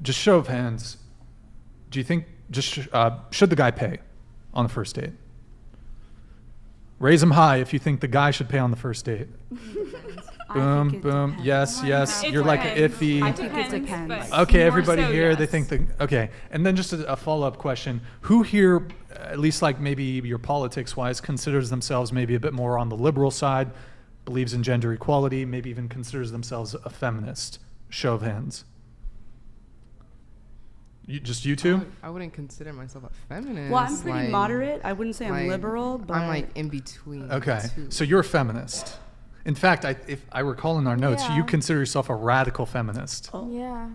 just show of hands, do you think should the guy pay on the first date? Raise them high if you think the guy should pay on the first date. Boom, boom. Yes, yes. You're like iffy. I think it depends. Okay, everybody so here, yes. they think okay. And then just a follow-up question. Who here, at least like maybe your politics-wise, considers themselves maybe a bit more on the liberal side, believes in gender equality, maybe even considers themselves a feminist? Show of hands. Just you two? I wouldn't consider myself a feminist. Well, I'm pretty moderate. I wouldn't say I'm like, liberal, but I'm like in between. Okay, the two. so you're a feminist. In fact, if I recall in our notes, Yeah. you consider yourself a radical feminist. Oh. Yeah.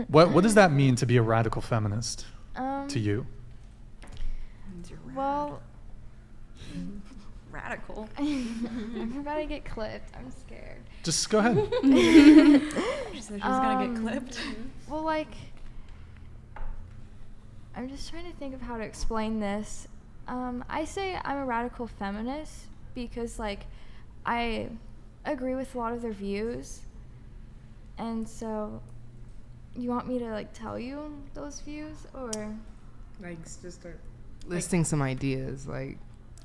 What does that mean to be a radical feminist to you? Well, Radical. I'm about to get clipped. I'm scared. Just go ahead. She said she's gonna get clipped. Well, like, I'm just trying to think of how to explain this. I say I'm a radical feminist because, like, I agree with a lot of their views. And so, you want me to, like, tell you those views, or? Like, just start listing some ideas, like.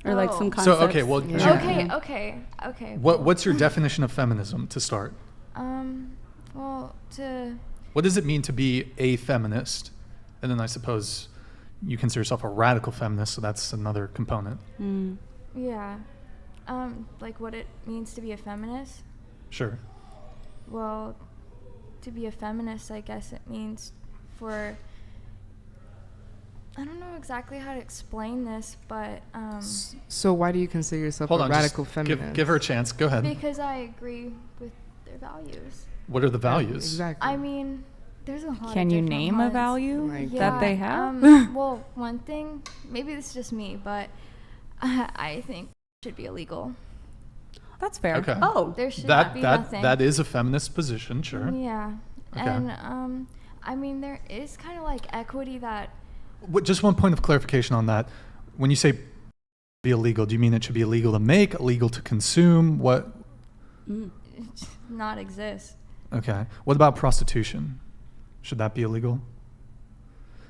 or like some Oh. concepts. So, okay, well, Yeah. Okay. What's your definition of feminism to start? Well, to... What does it mean to be a feminist? And then I suppose you consider yourself a radical feminist, so that's another component. Mm. Yeah. Like what it means to be a feminist? Sure. Well, to be a feminist, I guess it means for... I don't know exactly how to explain this, but... So why do you consider yourself Hold a on, radical just feminist? give her a chance. Go ahead. because I agree with their values. What are the values? Exactly. I mean, there's a lot Can of you different name ones. a value Like- that they have? Well, one thing, maybe this is just me, but I think it should be illegal. That's fair. Okay. Oh, There should not be nothing. That is a feminist position, sure. Yeah. Okay. And, I mean, there is kind of like equity that... Just one point of clarification on that. When you say be illegal, do you mean it should be illegal to make, illegal to consume? What? not exist. Okay. What about prostitution? Should that be illegal?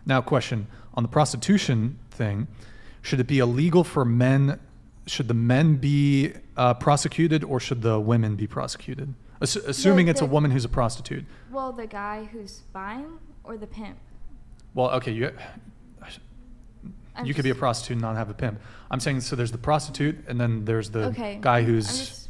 Now, question on the prostitution thing: should it be illegal for men? Should the men be prosecuted, or should the women be prosecuted? Assuming it's a woman who's a prostitute. Well, the guy who's buying or the pimp? Well, okay, you could be a prostitute and not have a pimp. I'm saying, so there's the prostitute, and then there's the guy who's...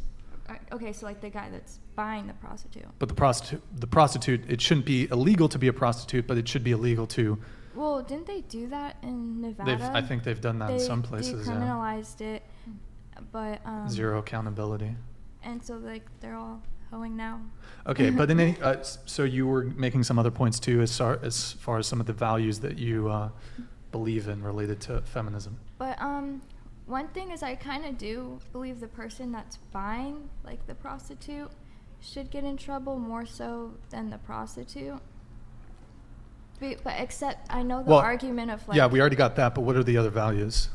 Okay, so like the guy that's buying the prostitute. But the prostitute, it shouldn't be illegal to be a prostitute, but it should be illegal to... Well, didn't they do that in Nevada? I think they've done that in some places, They yeah. decriminalized it, but... Zero accountability. And so, like, they're all hoeing now. Okay, but in any... so you were making some other points, too, as far as some of the values that you believe in related to feminism. But, one thing is I kind of do believe the person that's buying, like the prostitute, should get in trouble more so than the prostitute. But except I know the argument of like... Yeah, we already got that, but what are the other values?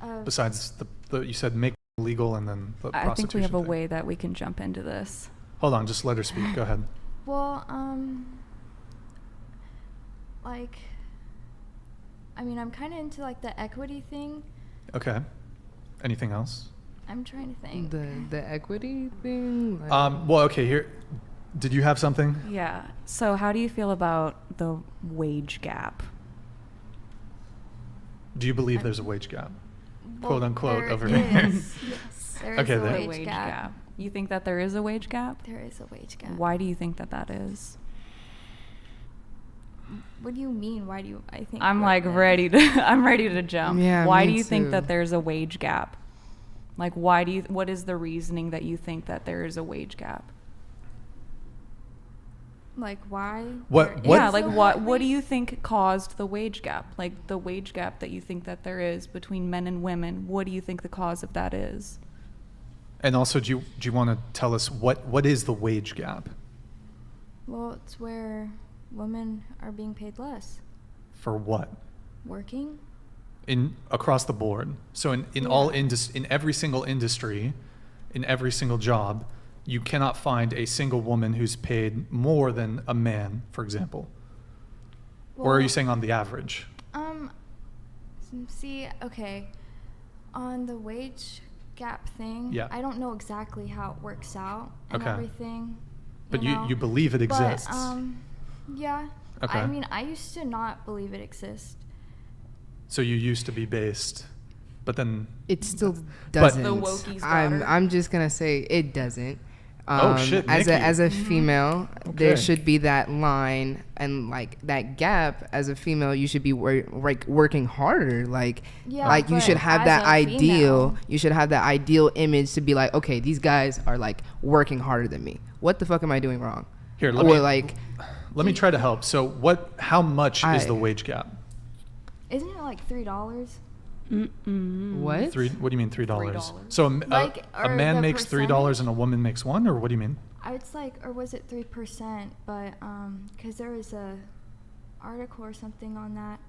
of- Besides you said make it legal and then the prostitution I think we have a thing. way that we can jump into this. Hold on, just let her speak. Go ahead. Well, like, I mean, I'm kind of into like the equity thing. Okay. Anything else? I'm trying to think. The equity thing. Like, Well, okay. Here, did you have something? Yeah. So how do you feel about the wage gap? Do you believe there's a wage gap? Well, Quote unquote there over here. is. There is Okay, a there. The wage gap. You think that there is a wage gap? There is a wage gap. Why do you think that is? What do you mean? Why do you? I think I'm that like there is. ready to I'm ready to jump. Yeah, Why me do you think too. that there's a wage gap? Like what is the reasoning that you think that there is a wage gap? Like why? What- there what- Yeah, is like a what do wage- you think caused the wage gap? Like the wage gap that you think that there is between men and women, what do you think the cause of that is? And also, do you want to tell us what is the wage gap? Well, it's where women are being paid less For what? working. Across the board. So in all in every single industry, in every single job, you cannot find a single woman who's paid more than a man, for example. Or are you saying on the average? See, okay, on the wage gap thing, Yeah. I don't know exactly how it works out and Okay. everything. But know? you believe it exists. But, yeah. Okay. I mean, I used to not believe it exists. So you used to be based, but then It still But- doesn't. The wokie's I'm daughter. I'm just gonna say it doesn't. Oh, shit, As Nikki. a female, Okay. there should be that line and like that gap. As a female, you should be working harder. Like Yeah, like you but should have as that a ideal. female- You should have that ideal image to be like, okay, these guys are like working harder than me. What the fuck am I doing wrong? Here, Or let me try to help. So how much is the wage gap? Isn't it like $3? what? What do you mean $3? $3. So Like, a or man the makes $3 percentage? and a woman makes 1, or what do you mean? It's like, or was it 3%? But because there was a article or something on that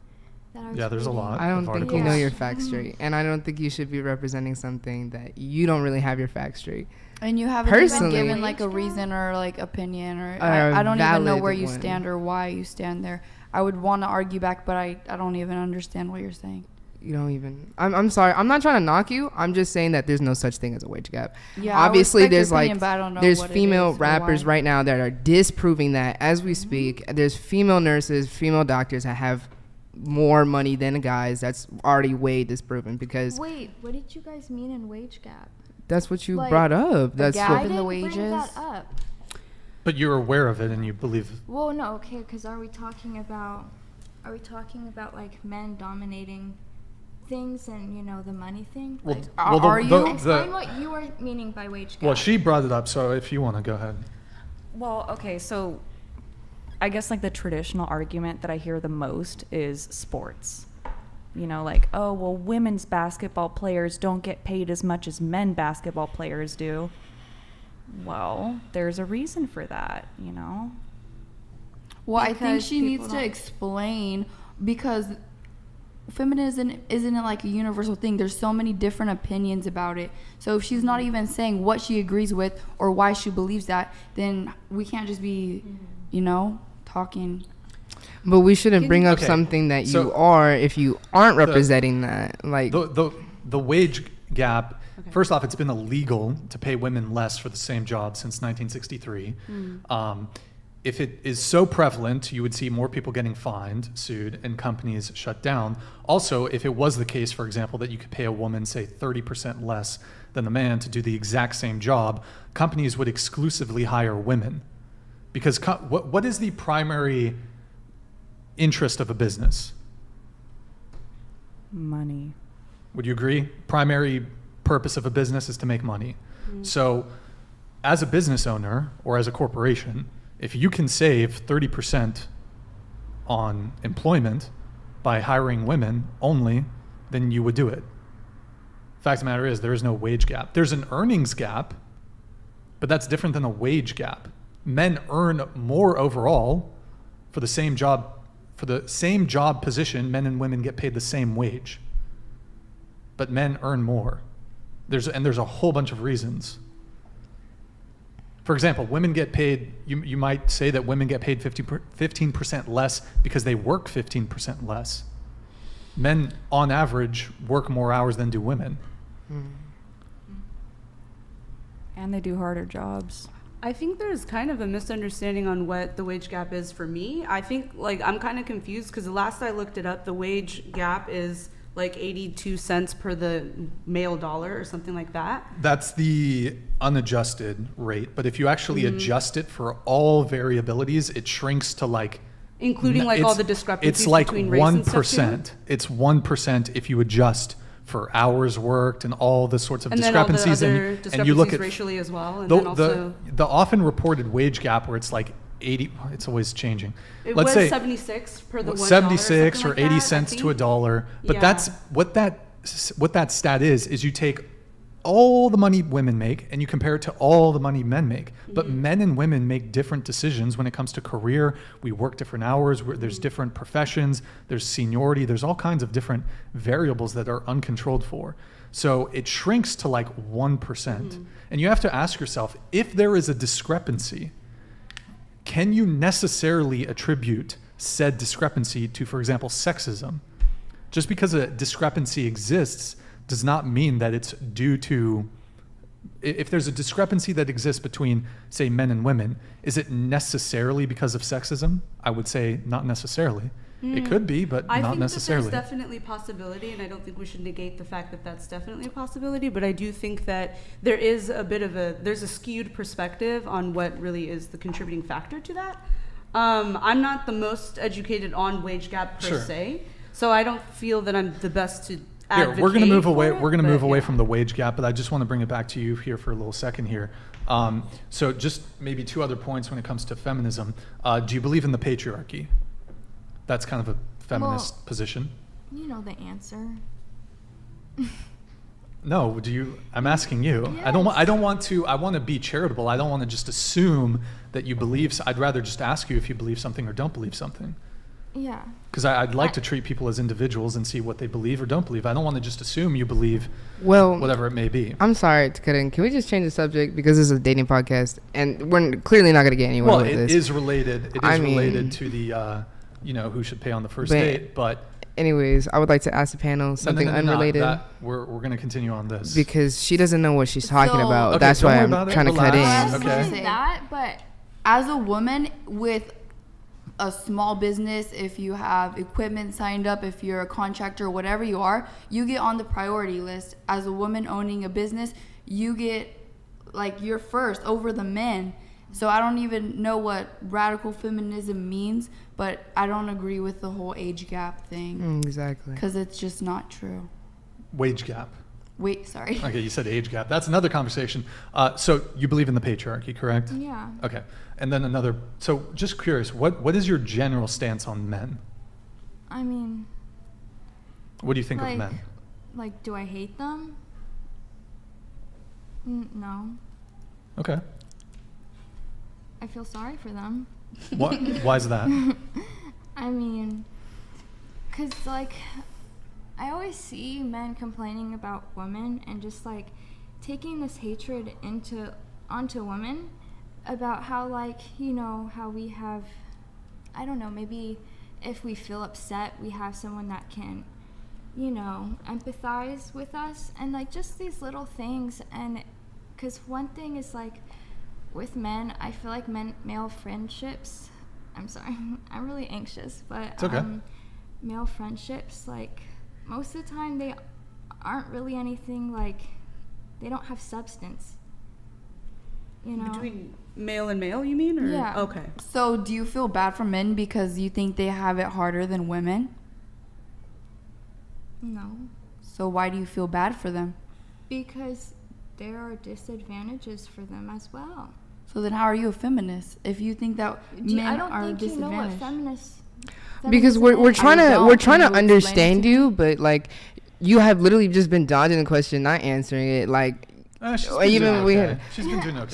I was Yeah, there's a reading. lot. I don't of think you know articles. your facts straight, and I don't think you should be representing something that you don't really have your facts straight. And you haven't Personally- even given like a Wage gap? reason or like opinion or A I don't even know valid where you one. stand or why you stand there. I would want to argue back, but I don't even understand what you're saying. You don't even. I'm sorry. I'm not trying to knock you. I'm just saying that there's no such thing as a wage gap. Yeah, I Obviously, respect your there's opinion, like but I don't know there's what it female is or rappers why. right now that are disproving that as we speak. There's female nurses, female doctors that have more money than guys. That's already way disproven because Wait, what did you guys mean in wage gap? that's what you Like, brought up. That's gap what, I in the didn't bring wages? that up. But you're aware of it and you believe. Well, no, okay, because are we talking about like men dominating things and the money thing? Well, Like, are you? explain what you were meaning by wage gap. Well, she brought it up, so if you want to go ahead. Well, okay, so I guess like the traditional argument that I hear the most is sports. Like, oh, well, women's basketball players don't get paid as much as men basketball players do. Well, there's a reason for that, Well, I think Because she needs people to don't- explain because feminism isn't like a universal thing. There's so many different opinions about it. So if she's not even saying what she agrees with or why she believes that, then we can't just be, talking. but we shouldn't bring up Okay, something that so you are if you aren't representing that. Like The wage gap. First off, it's been illegal to pay women less for the same job since 1963. If it is so prevalent, you would see more people getting fined, sued, and companies shut down. Also, if it was the case, for example, that you could pay a woman, say, 30% less than the man to do the exact same job, companies would exclusively hire women. Because what is the primary interest of a business? Money. Would you agree? Primary purpose of a business is to make money. So as a business owner or as a corporation, if you can save 30% on employment by hiring women only, then you would do it. Fact of the matter is there is no wage gap. There's an earnings gap, but that's different than a wage gap. Men earn more overall for the same job position. Men and women get paid the same wage, but men earn more. There's a whole bunch of reasons. For example, women get paid, you might say that women get paid 15% less because they work 15% less. Men, on average, work more hours than do women. And they do harder jobs. I think there's kind of a misunderstanding on what the wage gap is for me. I think I'm kind of confused because the last I looked it up, the wage gap is like 82 cents per the male dollar or something like that. That's the unadjusted rate, but if you actually adjust it for all variabilities, it shrinks to like Including like all the discrepancies it's like between race and stuff too? 1%. It's 1% if you adjust for hours worked and all the sorts of And then all the discrepancies, other and you look at racially as well. And then also, the often reported wage gap where it's like 80. It's always changing. it Let's was say 76 per the $1. 76 or something 80 like that, I cents to think. $1. But Yeah. that's what that stat is you take all the money women make and you compare it to all the money men make. But men and women make different decisions when it comes to career. We work different hours. There's different professions. There's seniority. There's all kinds of different variables that are uncontrolled for. So it shrinks to like 1%. And you have to ask yourself, if there is a discrepancy, can you necessarily attribute said discrepancy to, for example, sexism. Just because a discrepancy exists does not mean that it's due to, if there's a discrepancy that exists between, say, men and women, is it necessarily because of sexism? I would say not necessarily. It could be, but I not think necessarily. that there's definitely possibility, and I don't think we should negate the fact that that's definitely a possibility, but I do think that there is there's a skewed perspective on what really is the contributing factor to that. I'm not the most educated on wage gap per Sure. se, so I don't feel that I'm the best to Here, advocate we're going to move for away. it, We're going to move but away yeah. from the wage gap, but I just want to bring it back to you here for a little second here. So just maybe 2 other points when it comes to feminism. Do you believe in the patriarchy? That's kind of a feminist position. You know the answer. No, do you? I'm asking you. I don't want to. I want to be charitable. I don't want to just assume that you believe. I'd rather just ask you if you believe something or don't believe something. Yeah. Because I'd like to treat people as individuals and see what they believe or don't believe. I don't want to just assume you believe Well, whatever it may be. I'm sorry to cut in. Can we just change the subject because this is a dating podcast and we're clearly not going to get anywhere Well, with it this. is related. It is I mean- related to the, who should pay on the first But- date. But Anyways, I would like to ask the panel something no, unrelated we're going to continue on this. because she doesn't know what she's talking So- about. Okay, That's don't why worry I'm about it. trying to cut Relax. in. Okay. Say That, but as a woman with a small business, if you have equipment signed up, if you're a contractor, whatever you are, you get on the priority list. As a woman owning a business, you get you're first over the men. So I don't even know what radical feminism means, but I don't agree with the whole age gap thing Exactly. because it's just not true. Wage gap. Wait, sorry. Okay, you said age gap. That's another conversation. So you believe in the patriarchy, correct? yeah. Okay. And then another. So just curious, what is your general stance on men? I mean, What do you think of men? do I hate them? No. Okay. I feel sorry for them. Why is that? I mean, because, I always see men complaining about women and just, taking this hatred onto women about how, how we have, I don't know, maybe if we feel upset, we have someone that can, empathize with us and, just these little things. And because one thing is, with men, I feel like male friendships, I'm sorry, I'm really anxious, but It's okay. Male friendships, most of the time they aren't really anything, they don't have substance, Between male and male, you mean? Or? Yeah. Okay. So do you feel bad for men because you think they have it harder than women? No, So why do you feel bad for them? because there are disadvantages for them as well. So then how are you a feminist if you think that men I don't are think you know what disadvantaged? Because feminism we're is. trying I to don't. we're trying to Can you explain it understand to you, but you have literally just been dodging the question, not answering it. She's been Even doing we okay. had- She's been doing okay.